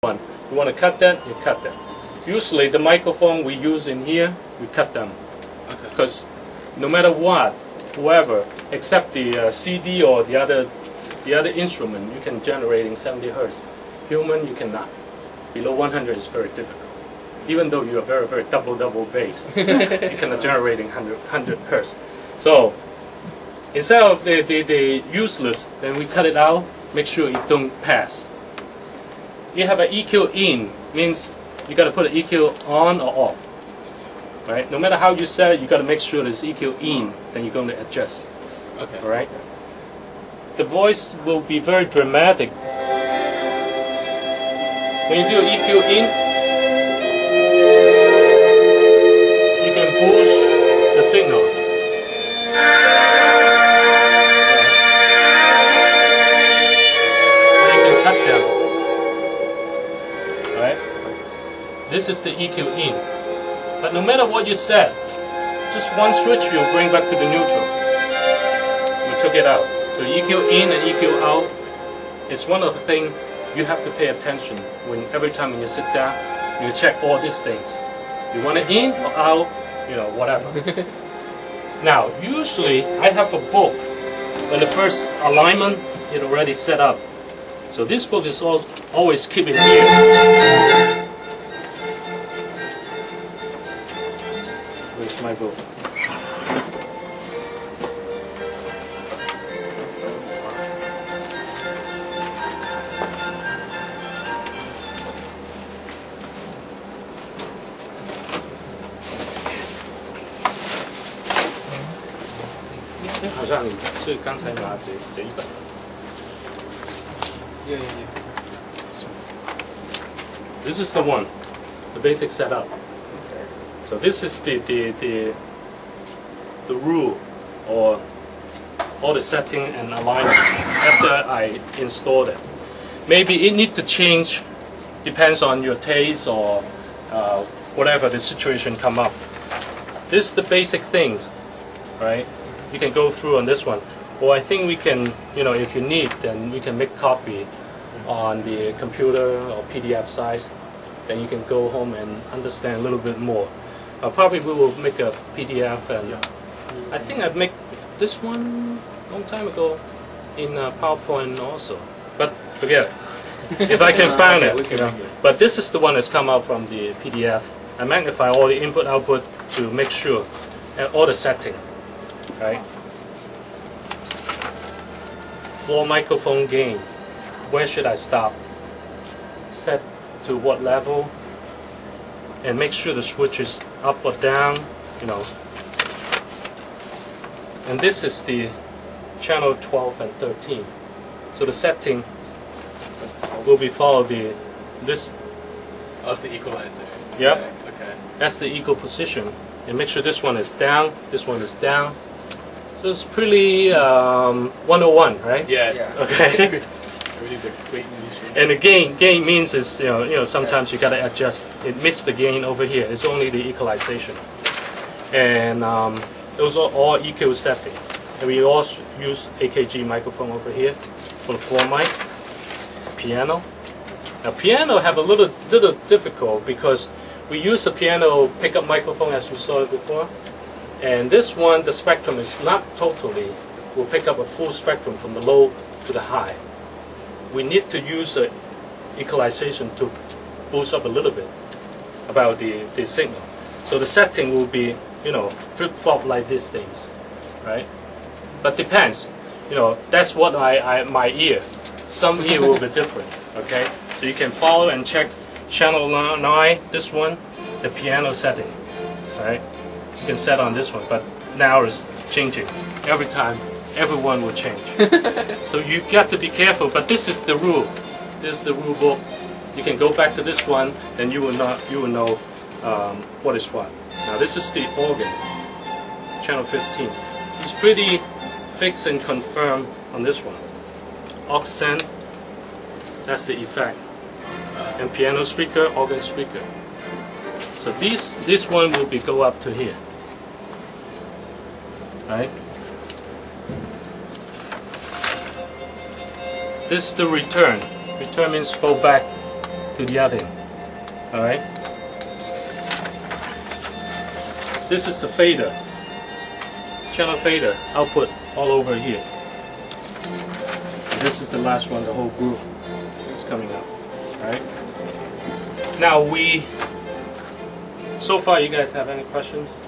one. You want to cut that, you cut that. Usually the microphone we use in here, we cut them. Because no matter what, whoever, except the CD or the other instrument, you can generate in 70 hertz. Human, you cannot. Below 100 is very difficult. Even though you are very, very double bass, you cannot generate in 100 hertz. So instead of the useless, then we cut it out, make sure it don't pass. You have an EQ in, means you got to put an EQ on or off. Right? No matter how you set it, you got to make sure there's EQ in, then you're going to adjust. Okay. All right? The voice will be very dramatic. When you do EQ in, you can boost the signal. And you can cut them. Right? This is the EQ in. But no matter what you set, just one switch you'll bring back to the neutral. We took it out. So EQ in and EQ out is one of the things you have to pay attention when every time when you sit down, you check all these things. You want it in or out, you know, whatever. Now, usually I have a book when the first alignment is already set up. So this book is always keep it here. Where's my book?好像你是刚才拿这一本。Yeah. This is the one, the basic setup. Okay. So this is the rule or all the setting and alignment after I installed it. Maybe it need to change, depends on your taste or whatever the situation come up. This is the basic things, right? You can go through on this one. Or I think we can, you know, if you need, then we can make copy on the computer or PDF size. Then you can go home and understand a little bit more. Probably we will make a PDF, and I think I made this one a long time ago in PowerPoint also. But forget it. If I can find it, you know. But this is the one that's come out from the PDF. I magnify all the input output to make sure, and all the setting, right? Floor microphone gain. Where should I stop? Set to what level? And make sure the switch is up or down, you know. And this is the channel 12 and 13. So the setting will be followed this. Oh, that's the equalizer. Yep. Okay. That's the equal position. And make sure this one is down, this one is down. So it's pretty 101, right? Yeah. Okay. Everything's a complete issue. And the gain means is you know sometimes you gotta adjust. It missed the gain over here. It's only the equalization. And those are all EQ setting. And we also use AKG microphone over here for the floor mic. Piano. Now piano have a little difficult because we use a piano pickup microphone as you saw it before. And this one, the spectrum is not totally, will pick up a full spectrum from the low to the high. We need to use an equalization to boost up a little bit about the signal. So the setting will be, you know, flip-flop like these things, right? But depends, you know, that's what my ear. Some ear will be different, okay? So you can follow and check channel 9, this one, the piano setting, right? You can set on this one, but now it's changing. Every time, everyone will change. So you got to be careful, but this is the rule. This is the rule book. You can go back to this one, then you will know what is what. Now this is the organ, channel 15. It's pretty fixed and confirmed on this one. Accent, that's the effect. And piano speaker, organ speaker. So this one will be go up to here. Right? This is the return. Return means fall back to the other end. All right. This is the fader, channel fader output all over here. And this is the last one, the whole group is coming out. All right. Now so far, you guys have any questions?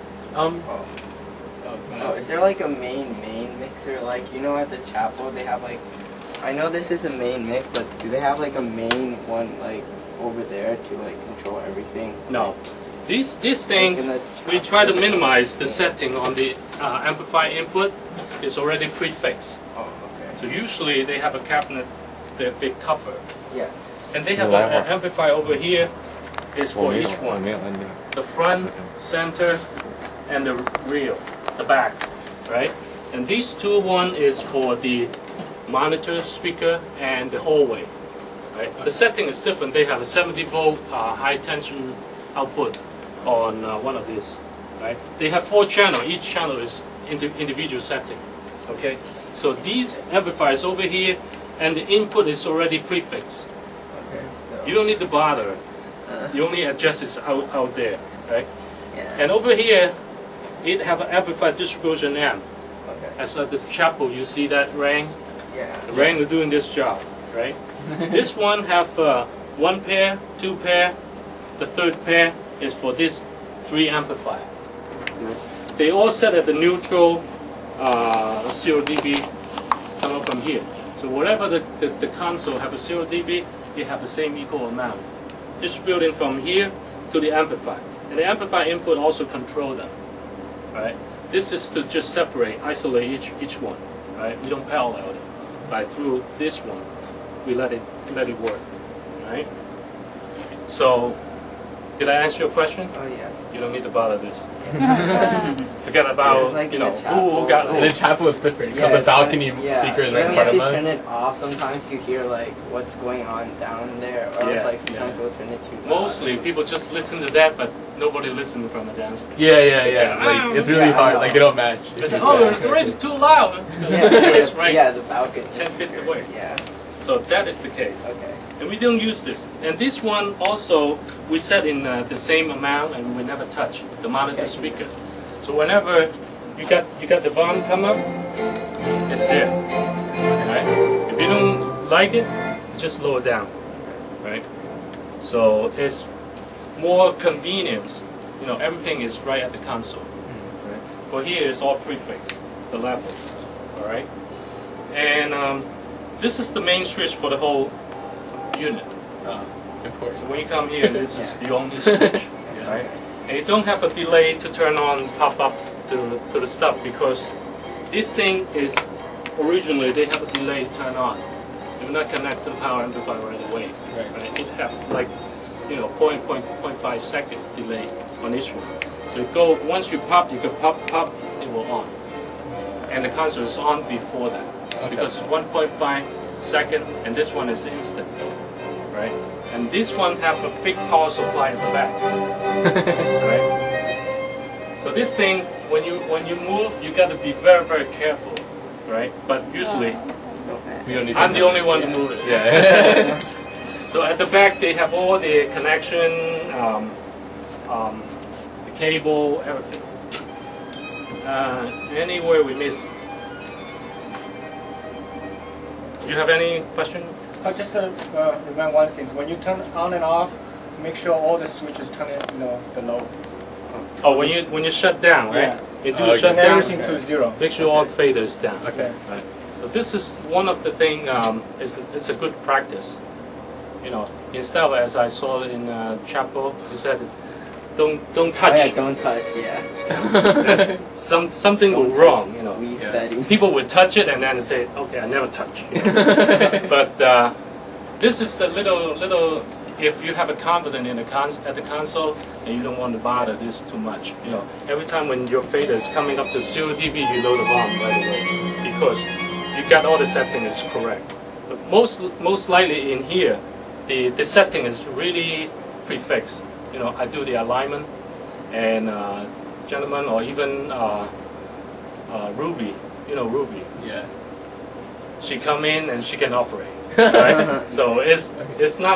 Is there like a main mixer? Like, you know, at the chapel they have like, I know this is a main mix, but do they have like a main one like over there to like control everything? No. These things, we try to minimize the setting on the amplifier input. It's already prefixed. Oh, okay. So usually they have a cabinet that they cover. Yeah. And they have an amplifier over here. Is for each one. The front, center, and the rear, the back, right? And these one is for the monitor, speaker, and the hallway, right? The setting is different. They have a 70-volt high tension output on one of these, right? They have 4 channels. Each channel is individual setting, okay? So these amplifiers over here, and the input is already prefixed. Okay. So. You don't need to bother. You only adjust it out there, right? Yeah. And over here, it have an amplified distribution amp. Okay. As at the chapel, you see that ring? Yeah. The ring is doing this job, right? This one have 1 pair, 2 pair. The 3rd pair is for this 3 amplifier. They all set at the neutral 0 dB coming from here. So whatever the console have a 0 dB, they have the same equal amount. Distributing from here to the amplifier. And the amplifier input also control them. Right? This is to just separate, isolate each one. Right? We don't parallel it. Right? Through this one, we let it work. Right? So, did I answer your question? Oh yes. You don't need to bother this. Forget about like who got who. The chapel is different because the balcony speaker is right in you front have of to us. turn it off. Sometimes you hear like what's going on down there, or else like sometimes we'll turn it too loud. Mostly people just listen to that, but nobody listens from the downstairs. Yeah. Like it's really hard. Like they don't match. They say, oh, it's already too loud. It's right Yeah, the balcony. 10 feet away. Yeah. So that is the case. Okay. And we don't use this. And this one also, we set in the same amount and we never touch the monitor speaker. So whenever you got the volume come up, it's there. Right? If you don't like it, just lower down. Right? So it's more convenience. You know, everything is right at the console. Right? For here, it's all prefix, the level. All right? And this is the main switch for the whole unit. Important. When you come here, this is the only switch, right? And you don't have a delay to turn on, pop up to the stop because this thing is originally they have a delay to turn on. Do not connect to the power amplifier right away. Right? It have like 0.5 second delay on each one. So you go once you pop, you can pop, it will on, and the console is on before that. Okay. Because it's 1.5 second and this one is instant, right? And this one have a big power supply in the back, right? So this thing, when you move, you got to be very, very careful, right? But usually, We don't need I'm the only one to move it. Yeah. So at the back, they have all the connection, the cable, everything. Anywhere we miss. Do you have any question? Just to remind one thing: when you turn on and off, make sure all the switches turn in, the low. Oh, when you shut down, right? Yeah. You do Okay. shut Turn down. everything to 0. Make sure all fader is down. Okay. Right. So this is one of the thing. It's a good practice. You know, instead of as I saw in chapel, you said, don't Oh, touch. yeah, don't touch. Yeah. Yes. Something will wrong. You know. Leave Yeah. steady. People would touch it and then say, okay, I never touch. But this is the little. If you have a confidence in at the console and you don't want to bother this too much, you know, every time when your fader is coming up to 0 dB, you know the volume right away because you got all the settings correct. But most likely in here, the setting is really prefixed. You know, I do the alignment, and gentlemen or even Ruby, you know Ruby. Yeah. She come in and she can operate. Right? So it's not